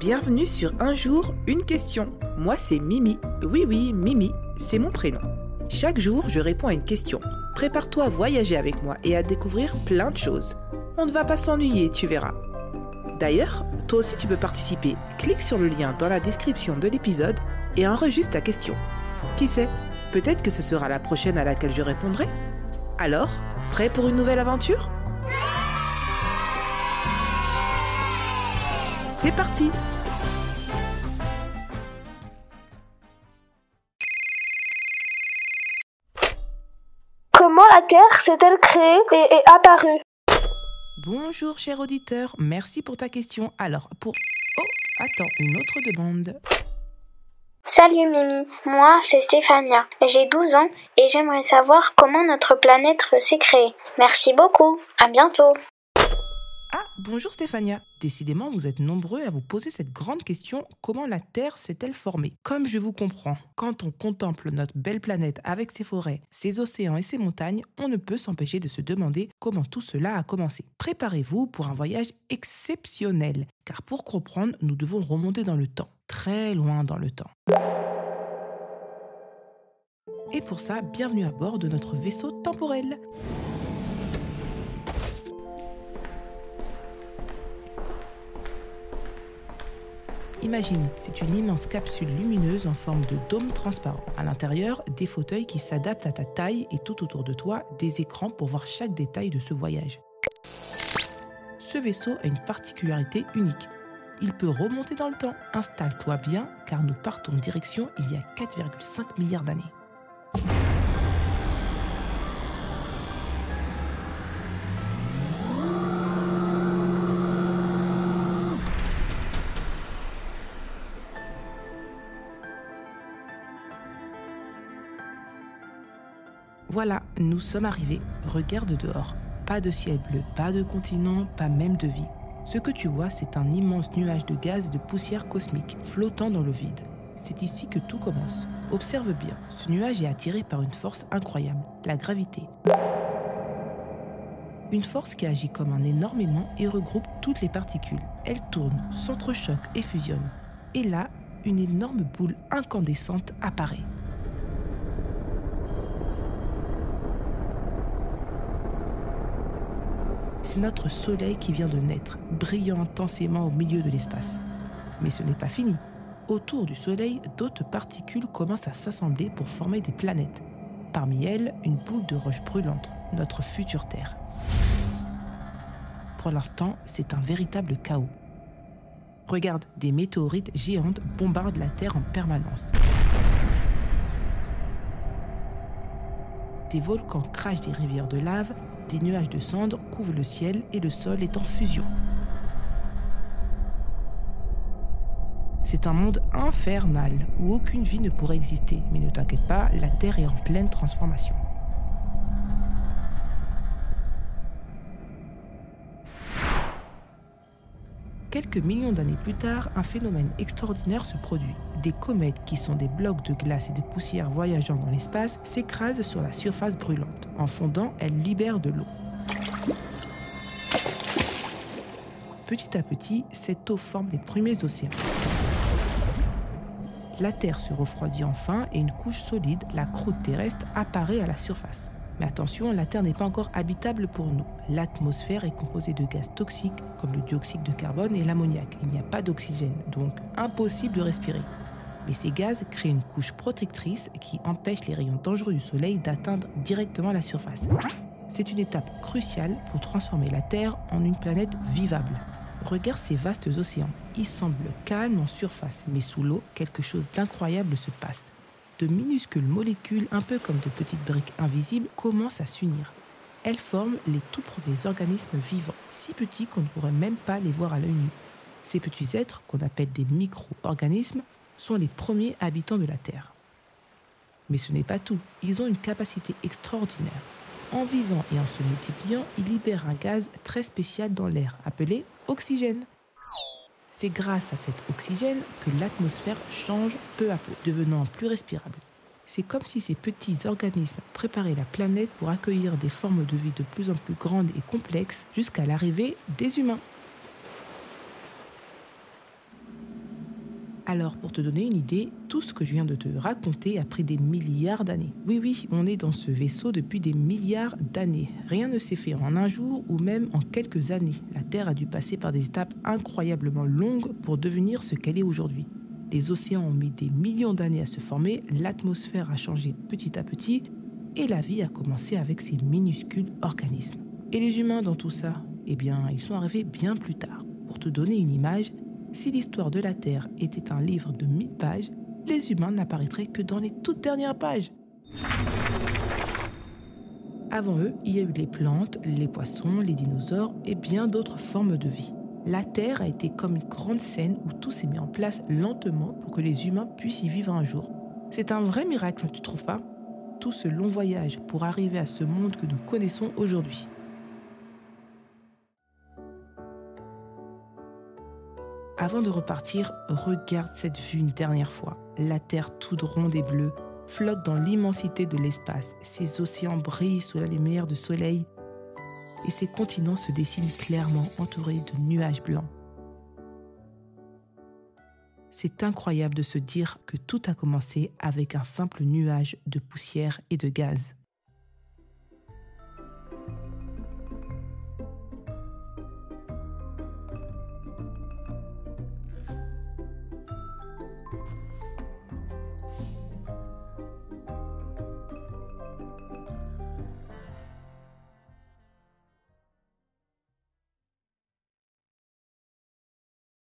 Bienvenue sur Un jour, une question. Moi, c'est Mimi. Oui, Mimi, c'est mon prénom. Chaque jour, je réponds à une question. Prépare-toi à voyager avec moi et à découvrir plein de choses. On ne va pas s'ennuyer, tu verras. D'ailleurs, toi aussi tu peux participer. Clique sur le lien dans la description de l'épisode et enregistre ta question. Qui sait, peut-être que ce sera la prochaine à laquelle je répondrai. Alors, prêt pour une nouvelle aventure ? C'est parti ! Comment la Terre s'est-elle créée et apparue ? Bonjour cher auditeur, merci pour ta question. Alors, Oh, attends, une autre demande. Salut Mimi, moi c'est Stéphania, j'ai 12 ans et j'aimerais savoir comment notre planète s'est créée. Merci beaucoup, à bientôt. Ah, bonjour Stéphania. Décidément, vous êtes nombreux à vous poser cette grande question, comment la Terre s'est-elle formée ? Comme je vous comprends, quand on contemple notre belle planète avec ses forêts, ses océans et ses montagnes, on ne peut s'empêcher de se demander comment tout cela a commencé. Préparez-vous pour un voyage exceptionnel, car pour comprendre, nous devons remonter dans le temps, très loin dans le temps. Et pour ça, bienvenue à bord de notre vaisseau temporel. Imagine, c'est une immense capsule lumineuse en forme de dôme transparent. À l'intérieur, des fauteuils qui s'adaptent à ta taille et tout autour de toi, des écrans pour voir chaque détail de ce voyage. Ce vaisseau a une particularité unique. Il peut remonter dans le temps. Installe-toi bien, car nous partons en direction il y a 4,5 milliards d'années. Voilà, nous sommes arrivés. Regarde dehors. Pas de ciel bleu, pas de continent, pas même de vie. Ce que tu vois, c'est un immense nuage de gaz et de poussière cosmique flottant dans le vide. C'est ici que tout commence. Observe bien, ce nuage est attiré par une force incroyable, la gravité. Une force qui agit comme un énorme aimant et regroupe toutes les particules. Elle tourne, s'entrechoque et fusionne. Et là, une énorme boule incandescente apparaît. C'est notre soleil qui vient de naître, brillant intensément au milieu de l'espace. Mais ce n'est pas fini. Autour du soleil, d'autres particules commencent à s'assembler pour former des planètes. Parmi elles, une boule de roche brûlante, notre future Terre. Pour l'instant, c'est un véritable chaos. Regarde, des météorites géantes bombardent la Terre en permanence. Des volcans crachent des rivières de lave, des nuages de cendres couvrent le ciel et le sol est en fusion. C'est un monde infernal où aucune vie ne pourrait exister. Mais ne t'inquiète pas, la Terre est en pleine transformation. Quelques millions d'années plus tard, un phénomène extraordinaire se produit. Des comètes, qui sont des blocs de glace et de poussière voyageant dans l'espace, s'écrasent sur la surface brûlante. En fondant, elles libèrent de l'eau. Petit à petit, cette eau forme les premiers océans. La Terre se refroidit enfin et une couche solide, la croûte terrestre, apparaît à la surface. Mais attention, la Terre n'est pas encore habitable pour nous. L'atmosphère est composée de gaz toxiques comme le dioxyde de carbone et l'ammoniac. Il n'y a pas d'oxygène, donc impossible de respirer. Mais ces gaz créent une couche protectrice qui empêche les rayons dangereux du Soleil d'atteindre directement la surface. C'est une étape cruciale pour transformer la Terre en une planète vivable. Regarde ces vastes océans. Ils semblent calmes en surface, mais sous l'eau, quelque chose d'incroyable se passe. De minuscules molécules, un peu comme de petites briques invisibles, commencent à s'unir. Elles forment les tout premiers organismes vivants, si petits qu'on ne pourrait même pas les voir à l'œil nu. Ces petits êtres, qu'on appelle des micro-organismes, sont les premiers habitants de la Terre. Mais ce n'est pas tout, ils ont une capacité extraordinaire. En vivant et en se multipliant, ils libèrent un gaz très spécial dans l'air, appelé oxygène. C'est grâce à cet oxygène que l'atmosphère change peu à peu, devenant plus respirable. C'est comme si ces petits organismes préparaient la planète pour accueillir des formes de vie de plus en plus grandes et complexes jusqu'à l'arrivée des humains. Alors, pour te donner une idée, tout ce que je viens de te raconter a pris des milliards d'années. Oui, on est dans ce vaisseau depuis des milliards d'années. Rien ne s'est fait en un jour ou même en quelques années. La Terre a dû passer par des étapes incroyablement longues pour devenir ce qu'elle est aujourd'hui. Les océans ont mis des millions d'années à se former, l'atmosphère a changé petit à petit et la vie a commencé avec ces minuscules organismes. Et les humains dans tout ça? Eh bien, ils sont arrivés bien plus tard. Pour te donner une image, si l'histoire de la Terre était un livre de 1000 pages, les humains n'apparaîtraient que dans les toutes dernières pages. Avant eux, il y a eu les plantes, les poissons, les dinosaures et bien d'autres formes de vie. La Terre a été comme une grande scène où tout s'est mis en place lentement pour que les humains puissent y vivre un jour. C'est un vrai miracle, tu trouves pas? Tout ce long voyage pour arriver à ce monde que nous connaissons aujourd'hui. Avant de repartir, regarde cette vue une dernière fois. La Terre toute ronde et bleue flotte dans l'immensité de l'espace. Ses océans brillent sous la lumière du soleil et ses continents se dessinent clairement entourés de nuages blancs. C'est incroyable de se dire que tout a commencé avec un simple nuage de poussière et de gaz.